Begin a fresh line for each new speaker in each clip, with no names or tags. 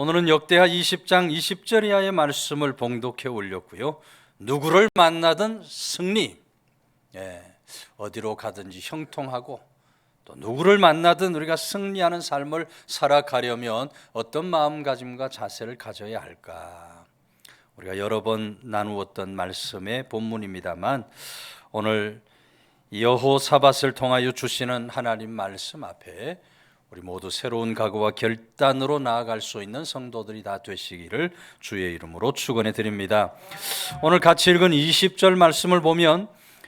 오늘은 역대하 20장 20절 이하의 말씀을 봉독해 올렸고요. 누구를 만나든 승리, 어디로 가든지 형통하고 또 누구를 만나든 우리가 승리하는 삶을 살아가려면 어떤 마음가짐과 자세를 가져야 할까? 우리가 여러 번 나누었던 말씀의 본문입니다만 오늘 여호사밧을 통하여 주시는 하나님 말씀 앞에 우리 모두 새로운 각오와 결단으로 나아갈 수 있는 성도들이 다 되시기를 주의 이름으로 축원해 드립니다. 오늘 같이 읽은 20절 말씀을 보면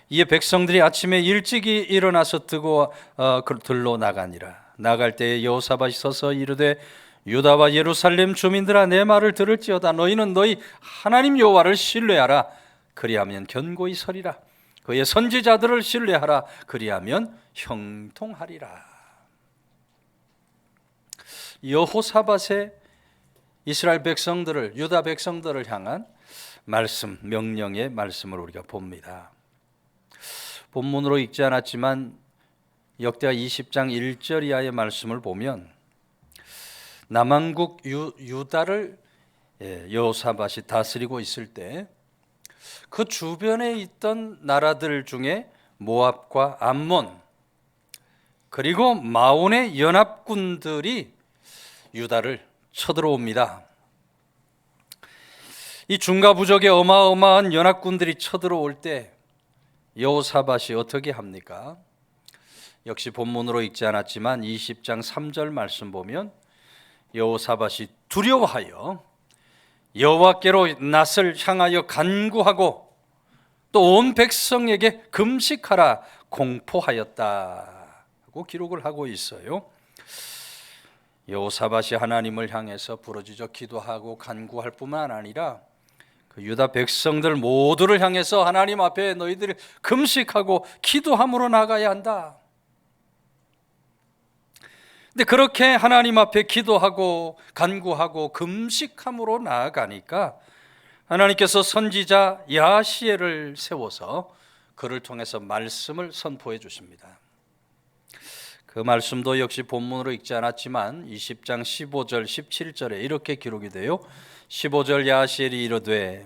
이에 백성들이 아침에 일찍이 일어나서 들로 나가니라. 나갈 때에 여호사밧이 서서 이르되 유다와 예루살렘 주민들아 내 말을 들을지어다. 너희는 너희 하나님 여호와를 신뢰하라. 그리하면 견고히 서리라. 그의 선지자들을 신뢰하라. 그리하면 형통하리라. 여호사밧의 이스라엘 백성들을, 유다 백성들을 향한 말씀, 명령의 말씀을 우리가 봅니다. 본문으로 읽지 않았지만 역대하 20장 1절 이하의 말씀을 보면 남왕국 유다를 여호사밧이 다스리고 있을 때 그 주변에 있던 나라들 중에 모압과 암몬 그리고 마온의 연합군들이 유다를 쳐들어옵니다. 이 중가부족의 어마어마한 연합군들이 쳐들어올 때 여호사밧이 어떻게 합니까? 역시 본문으로 읽지 않았지만 20장 3절 말씀 보면 여호사밧이 두려워하여 여호와께로 낯을 향하여 간구하고 또 온 백성에게 금식하라 공포하였다고 기록을 하고 있어요. 여호사밧이 하나님을 향해서 부르짖어 기도하고 간구할 뿐만 아니라 그 유다 백성들 모두를 향해서 하나님 앞에 너희들이 금식하고 기도함으로 나가야 한다. 근데 그렇게 하나님 앞에 기도하고 간구하고 금식함으로 나아가니까 하나님께서 선지자 야시엘을 세워서 그를 통해서 말씀을 선포해 주십니다. 그 말씀도 역시 본문으로 읽지 않았지만 20장 15절 17절에 이렇게 기록이 돼요. 15절 야시엘이 이르되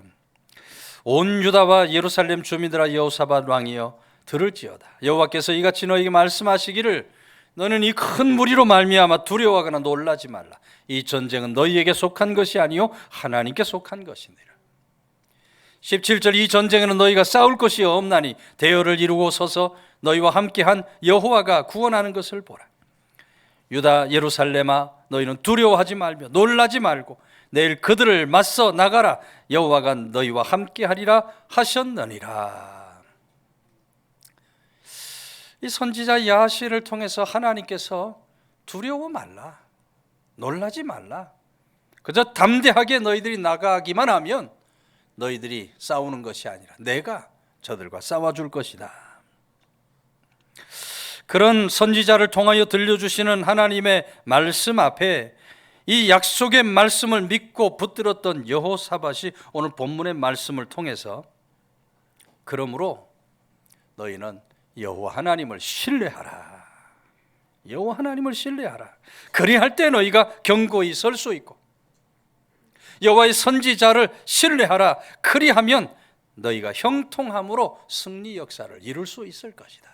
온 유다와 예루살렘 주민들아 여호사밧 왕이여 들을지어다. 여호와께서 이같이 너희에게 말씀하시기를 너는 이 큰 무리로 말미암아 두려워하거나 놀라지 말라. 이 전쟁은 너희에게 속한 것이 아니요 하나님께 속한 것이니라. 17절 이 전쟁에는 너희가 싸울 것이 없나니 대열을 이루고 서서 너희와 함께한 여호와가 구원하는 것을 보라. 유다 예루살렘아 너희는 두려워하지 말며 놀라지 말고 내일 그들을 맞서 나가라. 여호와가 너희와 함께하리라 하셨느니라. 이 선지자 야시를 통해서 하나님께서 두려워 말라, 놀라지 말라, 그저 담대하게 너희들이 나가기만 하면 너희들이 싸우는 것이 아니라 내가 저들과 싸워줄 것이다. 그런 선지자를 통하여 들려주시는 하나님의 말씀 앞에 이 약속의 말씀을 믿고 붙들었던 여호사밧이 오늘 본문의 말씀을 통해서 그러므로 너희는 여호와 하나님을 신뢰하라. 여호와 하나님을 신뢰하라. 그리할 때 너희가 견고히 설 수 있고 여호와의 선지자를 신뢰하라. 그리하면 너희가 형통함으로 승리 역사를 이룰 수 있을 것이다.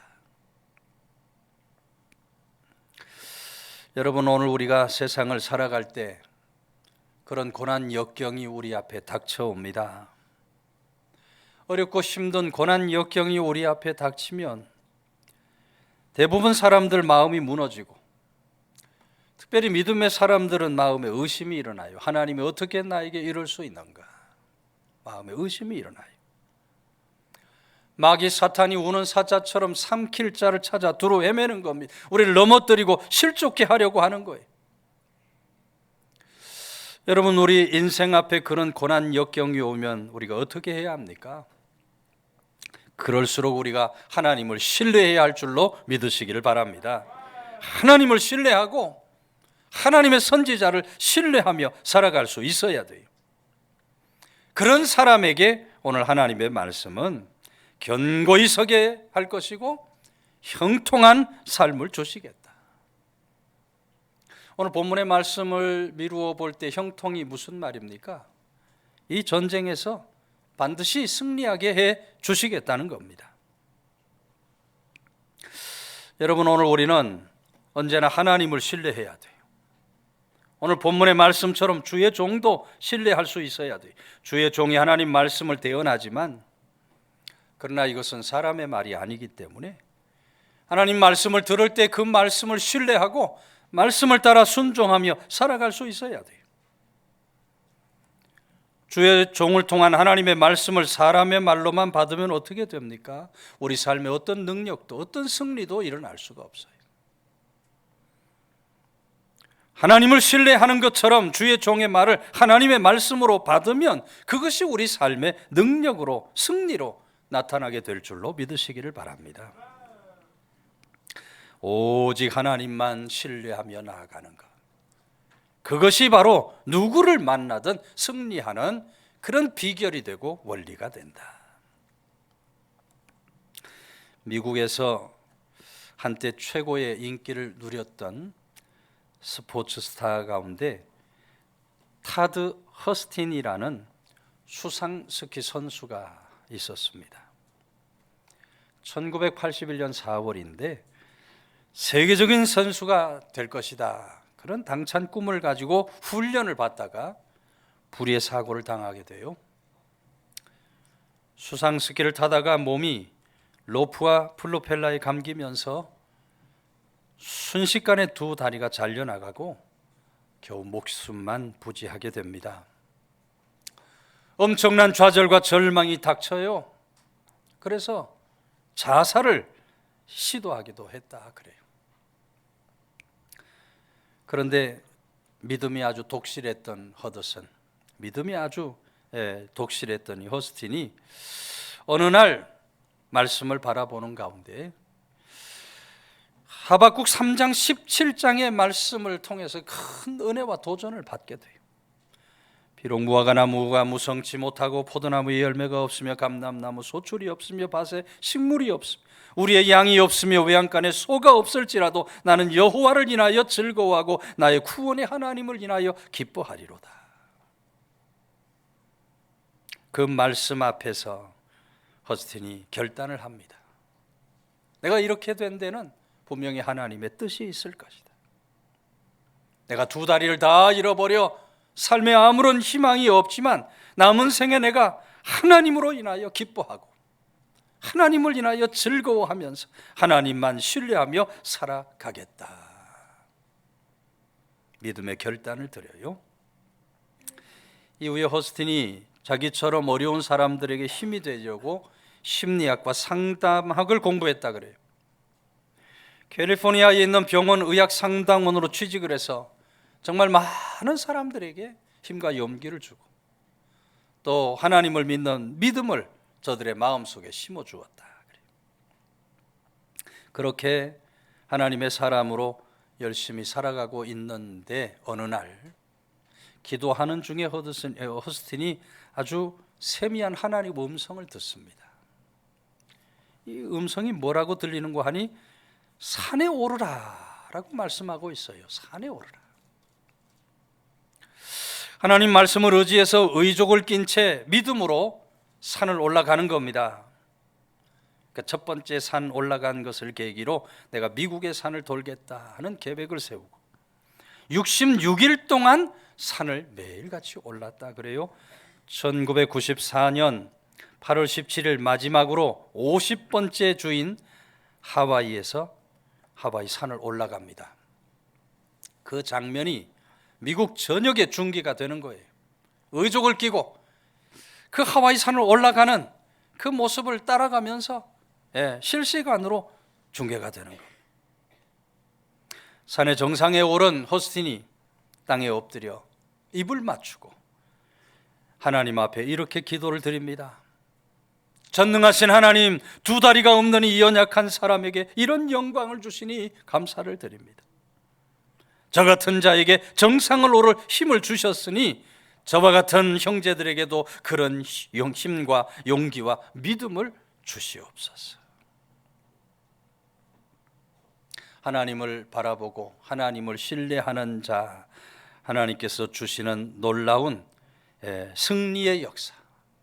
여러분, 오늘 우리가 세상을 살아갈 때 그런 고난 역경이 우리 앞에 닥쳐옵니다. 어렵고 힘든 고난 역경이 우리 앞에 닥치면 대부분 사람들 마음이 무너지고 특별히 믿음의 사람들은 마음에 의심이 일어나요. 하나님이 어떻게 나에게 이럴 수 있는가? 마음에 의심이 일어나요. 마귀 사탄이 우는 사자처럼 삼킬 자를 찾아 두루 헤매는 겁니다. 우리를 넘어뜨리고 실족해 하려고 하는 거예요. 여러분, 우리 인생 앞에 그런 고난 역경이 오면 우리가 어떻게 해야 합니까? 그럴수록 우리가 하나님을 신뢰해야 할 줄로 믿으시기를 바랍니다. 하나님을 신뢰하고 하나님의 선지자를 신뢰하며 살아갈 수 있어야 돼요. 그런 사람에게 오늘 하나님의 말씀은 견고히 서게 할 것이고 형통한 삶을 주시겠다. 오늘 본문의 말씀을 미루어 볼 때 형통이 무슨 말입니까? 이 전쟁에서 반드시 승리하게 해 주시겠다는 겁니다. 여러분, 오늘 우리는 언제나 하나님을 신뢰해야 돼요. 오늘 본문의 말씀처럼 주의 종도 신뢰할 수 있어야 돼요. 주의 종이 하나님 말씀을 대언하지만 그러나 이것은 사람의 말이 아니기 때문에 하나님 말씀을 들을 때 그 말씀을 신뢰하고 말씀을 따라 순종하며 살아갈 수 있어야 돼요. 주의 종을 통한 하나님의 말씀을 사람의 말로만 받으면 어떻게 됩니까? 우리 삶에 어떤 능력도 어떤 승리도 일어날 수가 없어요. 하나님을 신뢰하는 것처럼 주의 종의 말을 하나님의 말씀으로 받으면 그것이 우리 삶의 능력으로 승리로 나타나게 될 줄로 믿으시기를 바랍니다. 오직 하나님만 신뢰하며 나아가는 것, 그것이 바로 누구를 만나든 승리하는 그런 비결이 되고 원리가 된다. 미국에서 한때 최고의 인기를 누렸던 스포츠 스타 가운데 타드 허스틴이라는 수상 스키 선수가 있었습니다. 1981년 4월인데 세계적인 선수가 될 것이다, 그런 당찬 꿈을 가지고 훈련을 받다가 불의의 사고를 당하게 돼요. 수상 스키를 타다가 몸이 로프와 플로펠러에 감기면서 순식간에 두 다리가 잘려나가고 겨우 목숨만 부지하게 됩니다. 엄청난 좌절과 절망이 닥쳐요. 그래서 자살을 시도하기도 했다 그래요. 그런데 믿음이 아주 독실했던 허드슨, 믿음이 아주 독실했던 이 허스틴이 어느 날 말씀을 바라보는 가운데 하박국 3장 17장의 말씀을 통해서 큰 은혜와 도전을 받게 돼요. 비록 무화과 나무가 무성치 못하고 포도나무에 열매가 없으며 감람나무 소출이 없으며 밭에 식물이 없으며 우리의 양이 없으며 외양간에 소가 없을지라도 나는 여호와를 인하여 즐거워하고 나의 구원의 하나님을 인하여 기뻐하리로다. 그 말씀 앞에서 허스틴이 결단을 합니다. 내가 이렇게 된 데는 분명히 하나님의 뜻이 있을 것이다. 내가 두 다리를 다 잃어버려 삶에 아무런 희망이 없지만 남은 생에 내가 하나님으로 인하여 기뻐하고 하나님을 인하여 즐거워하면서 하나님만 신뢰하며 살아가겠다. 믿음의 결단을 드려요. 이후에 허스틴이 자기처럼 어려운 사람들에게 힘이 되려고 심리학과 상담학을 공부했다 그래요. 캘리포니아에 있는 병원 의학 상담원으로 취직을 해서 정말 많은 사람들에게 힘과 용기를 주고 또 하나님을 믿는 믿음을 저들의 마음속에 심어주었다. 그렇게 하나님의 사람으로 열심히 살아가고 있는데 어느 날 기도하는 중에 허스틴이 아주 세미한 하나님의 음성을 듣습니다. 이 음성이 뭐라고 들리는고 하니 산에 오르라 라고 말씀하고 있어요. 산에 오르라. 하나님 말씀을 의지해서 의족을 낀 채 믿음으로 산을 올라가는 겁니다. 그러니까 첫 번째 산 올라간 것을 계기로 내가 미국의 산을 돌겠다 하는 계획을 세우고 66일 동안 산을 매일같이 올랐다 그래요. 1994년 8월 17일 마지막으로 50번째 주인 하와이에서 하와이 산을 올라갑니다. 그 장면이 미국 전역에 중계가 되는 거예요. 의족을 끼고 그 하와이 산을 올라가는 그 모습을 따라가면서 실시간으로 중계가 되는 거예요. 산의 정상에 오른 허스틴이 땅에 엎드려 입을 맞추고 하나님 앞에 이렇게 기도를 드립니다. 전능하신 하나님, 두 다리가 없는 이 연약한 사람에게 이런 영광을 주시니 감사를 드립니다. 저 같은 자에게 정상을 오를 힘을 주셨으니 저와 같은 형제들에게도 그런 힘과 용기와 믿음을 주시옵소서. 하나님을 바라보고 하나님을 신뢰하는 자, 하나님께서 주시는 놀라운 승리의 역사,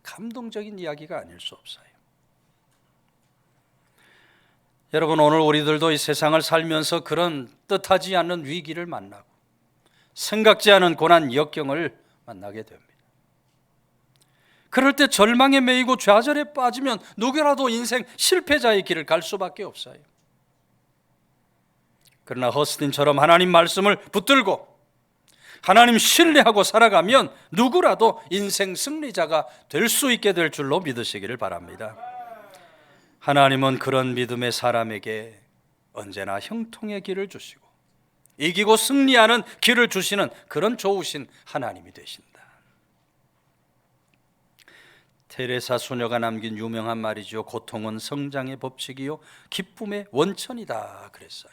감동적인 이야기가 아닐 수 없어요. 여러분, 오늘 우리들도 이 세상을 살면서 그런 뜻하지 않는 위기를 만나고 생각지 않은 고난 역경을 만나게 됩니다. 그럴 때 절망에 매이고 좌절에 빠지면 누구라도 인생 실패자의 길을 갈 수밖에 없어요. 그러나 허스틴처럼 하나님 말씀을 붙들고 하나님 신뢰하고 살아가면 누구라도 인생 승리자가 될 수 있게 될 줄로 믿으시기를 바랍니다. 하나님은 그런 믿음의 사람에게 언제나 형통의 길을 주시고 이기고 승리하는 길을 주시는 그런 좋으신 하나님이 되신다. 테레사 수녀가 남긴 유명한 말이죠. 고통은 성장의 법칙이요 기쁨의 원천이다 그랬어요.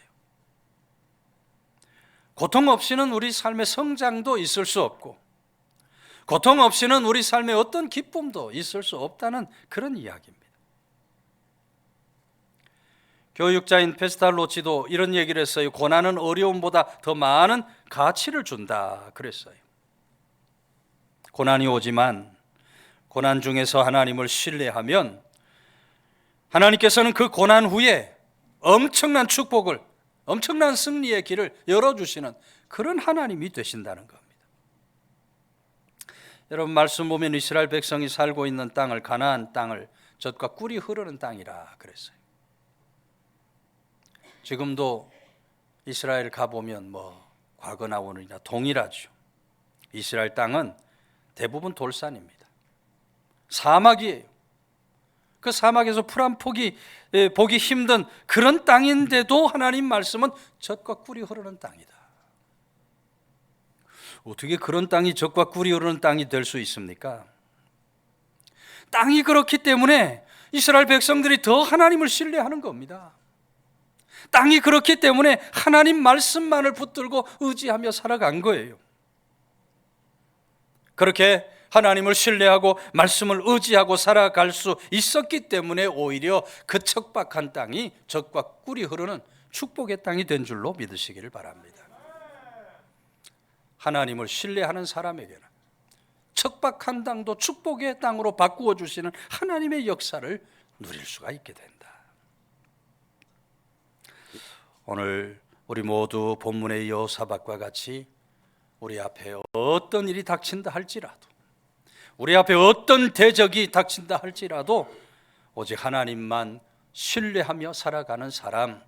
고통 없이는 우리 삶의 성장도 있을 수 없고 고통 없이는 우리 삶의 어떤 기쁨도 있을 수 없다는 그런 이야기입니다. 교육자인 페스탈로치도 이런 얘기를 했어요. 고난은 어려움보다 더 많은 가치를 준다 그랬어요. 고난이 오지만 고난 중에서 하나님을 신뢰하면 하나님께서는 그 고난 후에 엄청난 축복을, 엄청난 승리의 길을 열어주시는 그런 하나님이 되신다는 겁니다. 여러분, 말씀 보면 이스라엘 백성이 살고 있는 땅을, 가나안 땅을 젖과 꿀이 흐르는 땅이라 그랬어요. 지금도 이스라엘 가보면 과거나 오늘이나 동일하죠. 이스라엘 땅은 대부분 돌산입니다. 사막이에요. 그 사막에서 풀 한 폭이 보기 힘든 그런 땅인데도 하나님 말씀은 젖과 꿀이 흐르는 땅이다. 어떻게 그런 땅이 젖과 꿀이 흐르는 땅이 될 수 있습니까? 땅이 그렇기 때문에 이스라엘 백성들이 더 하나님을 신뢰하는 겁니다. 땅이 그렇기 때문에 하나님 말씀만을 붙들고 의지하며 살아간 거예요. 그렇게 하나님을 신뢰하고 말씀을 의지하고 살아갈 수 있었기 때문에 오히려 그 척박한 땅이 젖과 꿀이 흐르는 축복의 땅이 된 줄로 믿으시기를 바랍니다. 하나님을 신뢰하는 사람에게는 척박한 땅도 축복의 땅으로 바꾸어 주시는 하나님의 역사를 누릴 수가 있게 된다. 오늘 우리 모두 본문의 여호사밧과 같이 우리 앞에 어떤 일이 닥친다 할지라도, 우리 앞에 어떤 대적이 닥친다 할지라도 오직 하나님만 신뢰하며 살아가는 사람,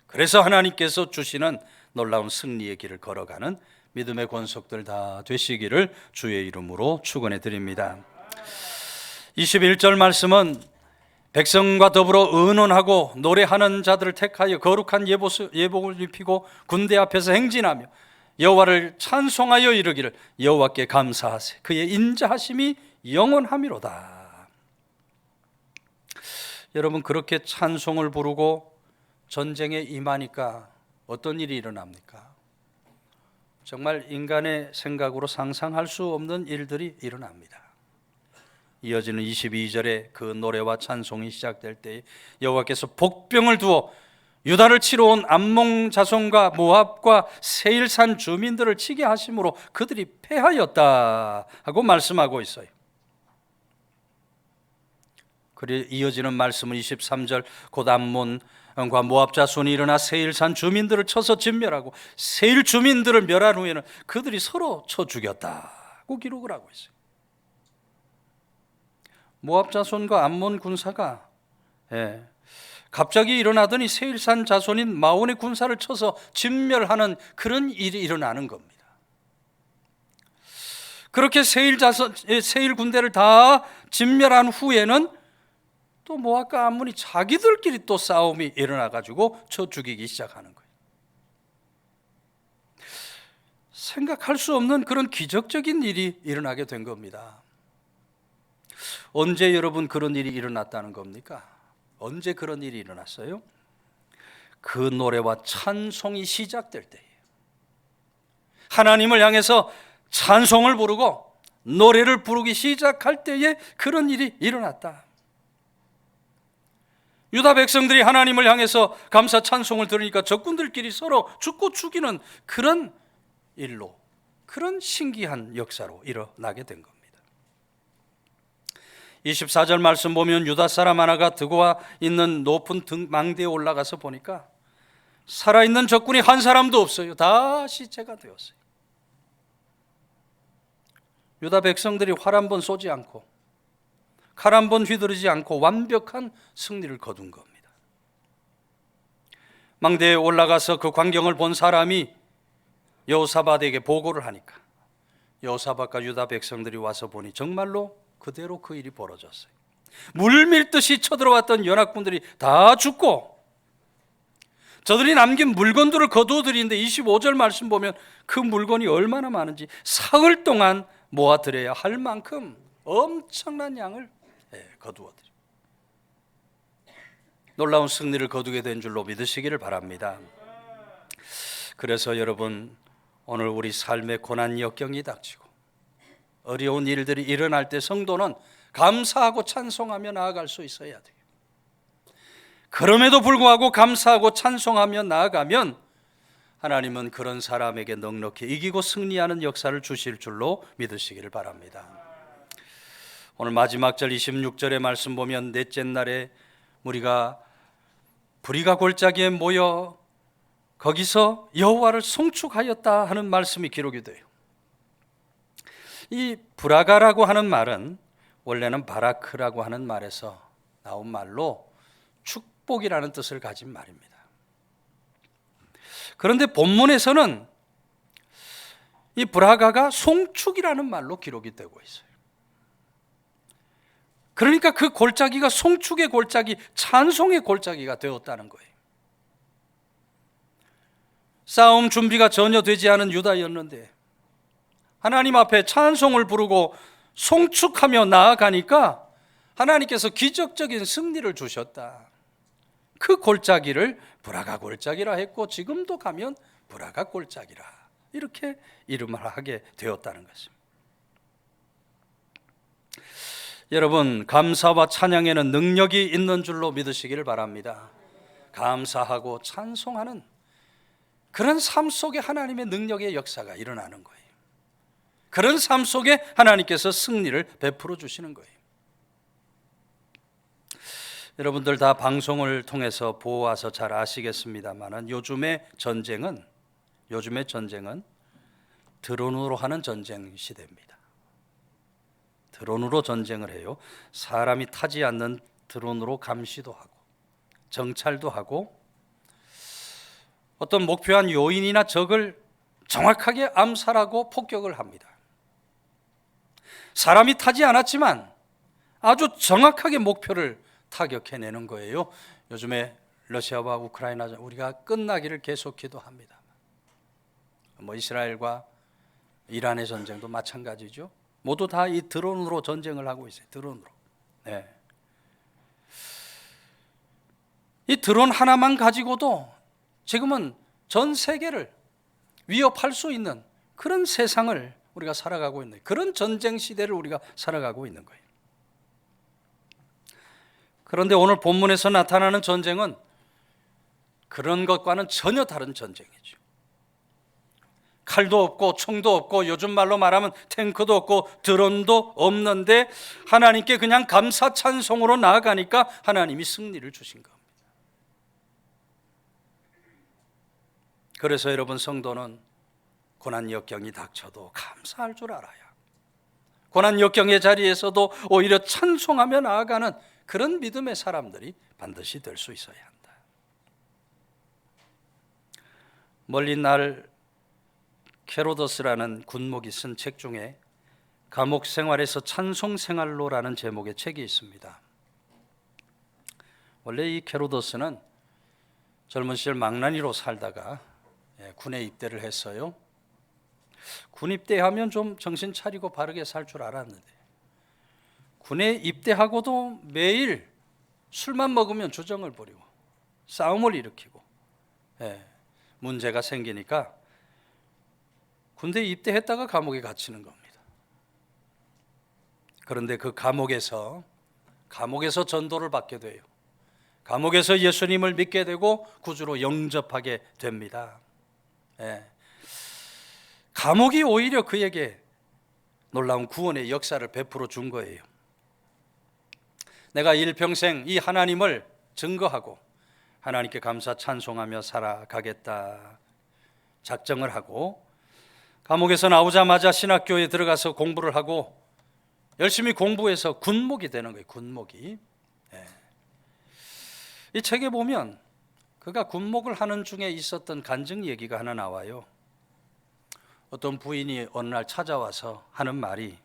그래서 하나님께서 주시는 놀라운 승리의 길을 걸어가는 믿음의 권속들 다 되시기를 주의 이름으로 축원해 드립니다. 21절 말씀은 백성과 더불어 의논하고 노래하는 자들을 택하여 거룩한 예복을 입히고 군대 앞에서 행진하며 여호와를 찬송하여 이르기를 여호와께 감사하세 그의 인자하심이 영원하미로다. 여러분, 그렇게 찬송을 부르고 전쟁에 임하니까 어떤 일이 일어납니까? 정말 인간의 생각으로 상상할 수 없는 일들이 일어납니다. 이어지는 22절에 그 노래와 찬송이 시작될 때 여호와께서 복병을 두어 유다를 치러 온 암몬 자손과 모압과 세일산 주민들을 치게 하심으로 그들이 패하였다 하고 말씀하고 있어요. 그리고 이어지는 말씀은 23절 곧 암몬과 모압 자손이 일어나 세일산 주민들을 쳐서 진멸하고 세일 주민들을 멸한 후에는 그들이 서로 쳐 죽였다고 기록을 하고 있어요. 모압 자손과 암몬 군사가 갑자기 일어나더니 세일산 자손인 마온의 군사를 쳐서 진멸하는 그런 일이 일어나는 겁니다. 그렇게 세일 군대를 다 진멸한 후에는 또 모압과 암몬이 자기들끼리 또 싸움이 일어나가지고 쳐 죽이기 시작하는 거예요. 생각할 수 없는 그런 기적적인 일이 일어나게 된 겁니다. 언제 여러분 그런 일이 일어났다는 겁니까? 언제 그런 일이 일어났어요? 그 노래와 찬송이 시작될 때예요. 하나님을 향해서 찬송을 부르고 노래를 부르기 시작할 때에 그런 일이 일어났다. 유다 백성들이 하나님을 향해서 감사 찬송을 들으니까 적군들끼리 서로 죽고 죽이는 그런 일로, 그런 신기한 역사로 일어나게 된 겁니다. 24절 말씀 보면 유다 사람 하나가 들고 있는 높은 망대에 올라가서 보니까 살아있는 적군이 한 사람도 없어요. 다 시체가 되었어요. 유다 백성들이 활 한 번 쏘지 않고 칼 한 번 휘두르지 않고 완벽한 승리를 거둔 겁니다. 망대에 올라가서 그 광경을 본 사람이 여호사밧에게 보고를 하니까 여호사밧과 유다 백성들이 와서 보니 정말로 그대로 그 일이 벌어졌어요. 물밀듯이 쳐들어왔던 연합군들이 다 죽고 저들이 남긴 물건들을 거두어 들이는데 25절 말씀 보면 그 물건이 얼마나 많은지 사흘 동안 모아들여야 할 만큼 엄청난 양을 거두어 들여 놀라운 승리를 거두게 된 줄로 믿으시기를 바랍니다. 그래서 여러분, 오늘 우리 삶의 고난 역경이 닥치고 어려운 일들이 일어날 때 성도는 감사하고 찬송하며 나아갈 수 있어야 돼요. 그럼에도 불구하고 감사하고 찬송하며 나아가면 하나님은 그런 사람에게 넉넉히 이기고 승리하는 역사를 주실 줄로 믿으시기를 바랍니다. 오늘 마지막 절 26절의 말씀 보면 넷째 날에 무리가 부리가 골짜기에 모여 거기서 여호와를 송축하였다 하는 말씀이 기록이 돼요. 이 브라가라고 하는 말은 원래는 바라크라고 하는 말에서 나온 말로 축복이라는 뜻을 가진 말입니다. 그런데 본문에서는 이 브라가가 송축이라는 말로 기록이 되고 있어요. 그러니까 그 골짜기가 송축의 골짜기, 찬송의 골짜기가 되었다는 거예요. 싸움 준비가 전혀 되지 않은 유다였는데 하나님 앞에 찬송을 부르고 송축하며 나아가니까 하나님께서 기적적인 승리를 주셨다. 그 골짜기를 브라가 골짜기라 했고 지금도 가면 브라가 골짜기라 이렇게 이름을 하게 되었다는 것입니다. 여러분, 감사와 찬양에는 능력이 있는 줄로 믿으시기를 바랍니다. 감사하고 찬송하는 그런 삶 속에 하나님의 능력의 역사가 일어나는 거예요. 그런 삶 속에 하나님께서 승리를 베풀어 주시는 거예요. 여러분들 다 방송을 통해서 보아서 잘 아시겠습니다만 요즘의 전쟁은 드론으로 하는 전쟁 시대입니다. 드론으로 전쟁을 해요. 사람이 타지 않는 드론으로 감시도 하고 정찰도 하고 어떤 목표한 요인이나 적을 정확하게 암살하고 폭격을 합니다. 사람이 타지 않았지만 아주 정확하게 목표를 타격해내는 거예요. 요즘에 러시아와 우크라이나 우리가 끝나기를 계속 기도합니다. 이스라엘과 이란의 전쟁도 마찬가지죠. 모두 다 이 드론으로 전쟁을 하고 있어요. 드론으로. 네. 이 드론 하나만 가지고도 지금은 전 세계를 위협할 수 있는 그런 세상을 우리가 살아가고 있는, 그런 전쟁 시대를 우리가 살아가고 있는 거예요. 그런데 오늘 본문에서 나타나는 전쟁은 그런 것과는 전혀 다른 전쟁이죠. 칼도 없고 총도 없고 요즘 말로 말하면 탱크도 없고 드론도 없는데 하나님께 그냥 감사 찬송으로 나아가니까 하나님이 승리를 주신 겁니다. 그래서 여러분, 성도는 고난 역경이 닥쳐도 감사할 줄 알아야, 고난 역경의 자리에서도 오히려 찬송하며 나아가는 그런 믿음의 사람들이 반드시 될 수 있어야 한다. 멀리 날 케로도스라는 군목이 쓴 책 중에 감옥 생활에서 찬송 생활로라는 제목의 책이 있습니다. 원래 이 케로도스는 젊은 시절 망나니로 살다가 군에 입대를 했어요. 군 입대하면 좀 정신 차리고 바르게 살 줄 알았는데 군에 입대하고도 매일 술만 먹으면 주정을 부리고 싸움을 일으키고 문제가 생기니까 군대에 입대했다가 감옥에 갇히는 겁니다. 그런데 그 감옥에서 전도를 받게 돼요. 감옥에서 예수님을 믿게 되고 구주로 영접하게 됩니다. 예. 감옥이 오히려 그에게 놀라운 구원의 역사를 베풀어 준 거예요. 내가 일평생 이 하나님을 증거하고 하나님께 감사 찬송하며 살아가겠다 작정을 하고 감옥에서 나오자마자 신학교에 들어가서 공부를 하고 열심히 공부해서 군목이 되는 거예요. 군목이. 예. 이 책에 보면 그가 군목을 하는 중에 있었던 간증 얘기가 하나 나와요. 어떤 부인이 어느 날 찾아와서 하는 말이,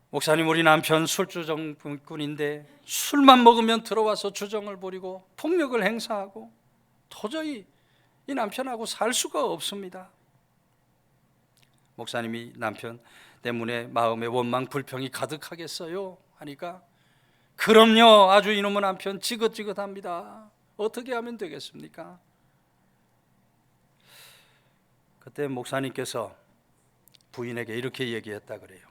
목사님, 우리 남편 술주정꾼인데 술만 먹으면 들어와서 주정을 부리고 폭력을 행사하고 도저히 이 남편하고 살 수가 없습니다. 목사님이 남편 때문에 마음에 원망 불평이 가득하겠어요 하니까, 그럼요, 아주 이놈의 남편 지긋지긋합니다. 어떻게 하면 되겠습니까? 그때 목사님께서 부인에게 이렇게 얘기했다 그래요.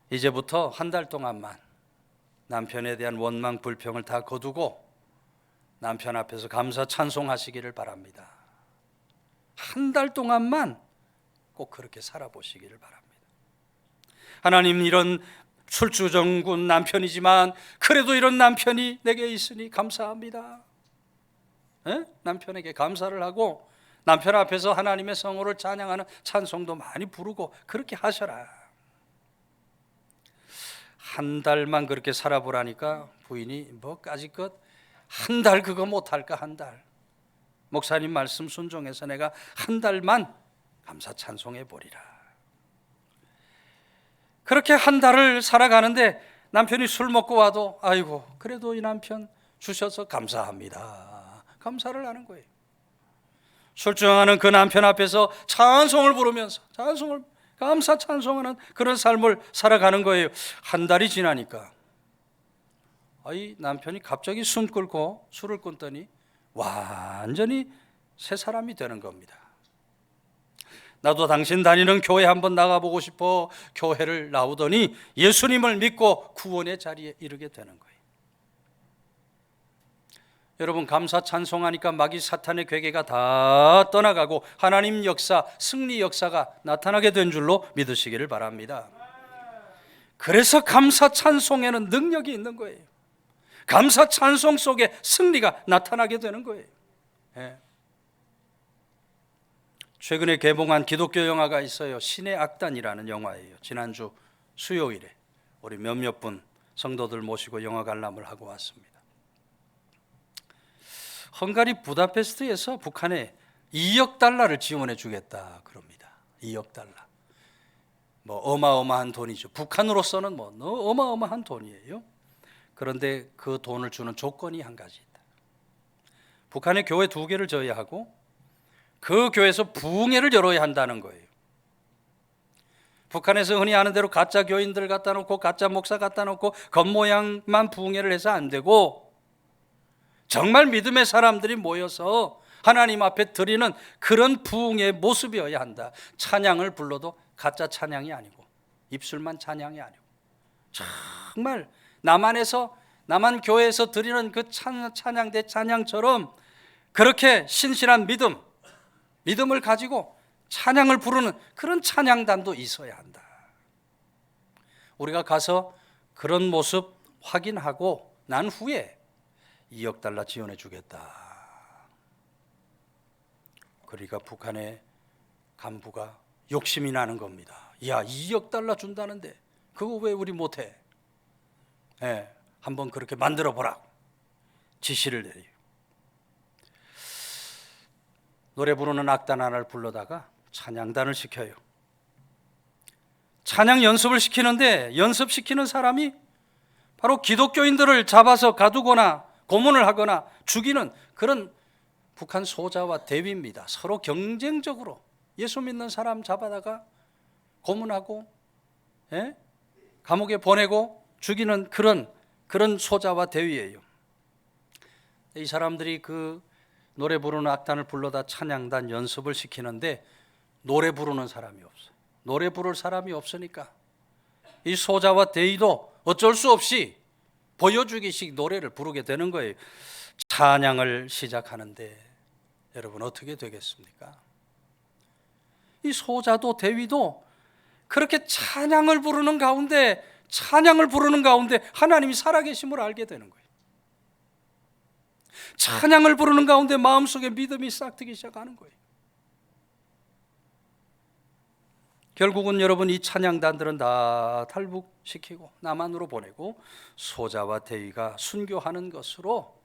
이제부터 한 달 동안만 남편에 대한 원망 불평을 다 거두고 남편 앞에서 감사 찬송하시기를 바랍니다. 한 달 동안만 꼭 그렇게 살아보시기를 바랍니다. 하나님, 이런 술주정군 남편이지만 그래도 이런 남편이 내게 있으니 감사합니다. 에? 남편에게 감사를 하고 남편 앞에서 하나님의 성호를 찬양하는 찬송도 많이 부르고 그렇게 하셔라. 한 달만 그렇게 살아보라니까 부인이 뭐까지껏 한 달 그거 못할까, 한 달. 목사님 말씀 순종해서 내가 한 달만 감사 찬송해 보리라. 그렇게 한 달을 살아가는데 남편이 술 먹고 와도 아이고 그래도 이 남편 주셔서 감사합니다. 감사를 하는 거예요. 술주정하는 그 남편 앞에서 찬송을 부르면서 감사 찬송하는 그런 삶을 살아가는 거예요. 한 달이 지나니까 이 남편이 갑자기 숨 끊고 술을 끊더니 완전히 새 사람이 되는 겁니다. 나도 당신 다니는 교회 한번 나가보고 싶어 교회를 나오더니 예수님을 믿고 구원의 자리에 이르게 되는 거예요. 여러분, 감사 찬송하니까 마귀 사탄의 괴계가 다 떠나가고 하나님 역사, 승리 역사가 나타나게 된 줄로 믿으시기를 바랍니다. 그래서 감사 찬송에는 능력이 있는 거예요. 감사 찬송 속에 승리가 나타나게 되는 거예요. 예. 최근에 개봉한 기독교 영화가 있어요. 신의 악단이라는 영화예요. 지난주 수요일에 우리 몇몇 분 성도들 모시고 영화 관람을 하고 왔습니다. 헝가리 부다페스트에서 북한에 2억 달러를 지원해 주겠다 그럽니다. 2억 달러. 뭐 어마어마한 돈이죠. 북한으로서는 뭐 어마어마한 돈이에요. 그런데 그 돈을 주는 조건이 한 가지 있다. 북한에 교회 2개를 져야 하고 그 교회에서 부흥회를 열어야 한다는 거예요. 북한에서 흔히 아는 대로 가짜 교인들 갖다 놓고 가짜 목사 갖다 놓고 겉모양만 부흥회를 해서 안 되고 정말 믿음의 사람들이 모여서 하나님 앞에 드리는 그런 부흥의 모습이어야 한다. 찬양을 불러도 가짜 찬양이 아니고 입술만 찬양이 아니고 정말 남한 교회에서 드리는 그 찬양대 찬양처럼 그렇게 신실한 믿음을 가지고 찬양을 부르는 그런 찬양단도 있어야 한다. 우리가 가서 그런 모습 확인하고 난 후에 2억 달러 지원해 주겠다. 그러니까 북한의 간부가 욕심이 나는 겁니다. 야, 2억 달러 준다는데 그거 왜 우리 못해? 한번 그렇게 만들어 보라 지시를 내려요. 노래 부르는 악단 하나를 불러다가 찬양단을 시켜요. 찬양 연습을 시키는데 연습시키는 사람이 바로 기독교인들을 잡아서 가두거나 고문을 하거나 죽이는 그런 북한 소자와 대위입니다. 서로 경쟁적으로 예수 믿는 사람 잡아다가 고문하고 감옥에 보내고 죽이는 그런 소자와 대위예요. 이 사람들이 그 노래 부르는 악단을 불러다 찬양단 연습을 시키는데 노래 부르는 사람이 없어요. 노래 부를 사람이 없으니까 이 소자와 대위도 어쩔 수 없이 보여주기식 노래를 부르게 되는 거예요. 찬양을 시작하는데 여러분 어떻게 되겠습니까? 이 소자도 대위도 그렇게 찬양을 부르는 가운데 하나님이 살아계심을 알게 되는 거예요. 찬양을 부르는 가운데 마음속에 믿음이 싹트기 시작하는 거예요. 결국은 여러분 이 찬양단들은 다 탈북시키고 남한으로 보내고 소자와 대위가 순교하는 것으로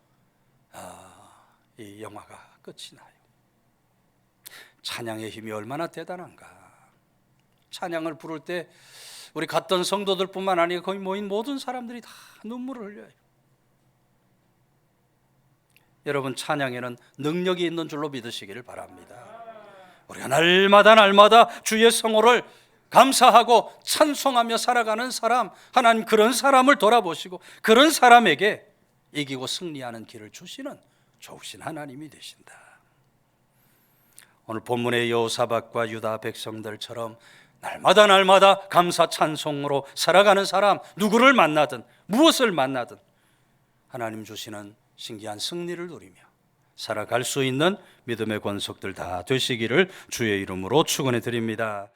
이 영화가 끝이 나요. 찬양의 힘이 얼마나 대단한가. 찬양을 부를 때 우리 갔던 성도들뿐만 아니라 거기 모인 모든 사람들이 다 눈물을 흘려요. 여러분 찬양에는 능력이 있는 줄로 믿으시기를 바랍니다. 우리가 날마다 주의 성호를 감사하고 찬송하며 살아가는 사람, 하나님 그런 사람을 돌아보시고 그런 사람에게 이기고 승리하는 길을 주시는 좋으신 하나님이 되신다. 오늘 본문의 여호사밧과 유다 백성들처럼 날마다 감사 찬송으로 살아가는 사람, 누구를 만나든 무엇을 만나든 하나님 주시는 신기한 승리를 누리며 살아갈 수 있는 믿음의 권속들 다 되시기를 주의 이름으로 축원해 드립니다.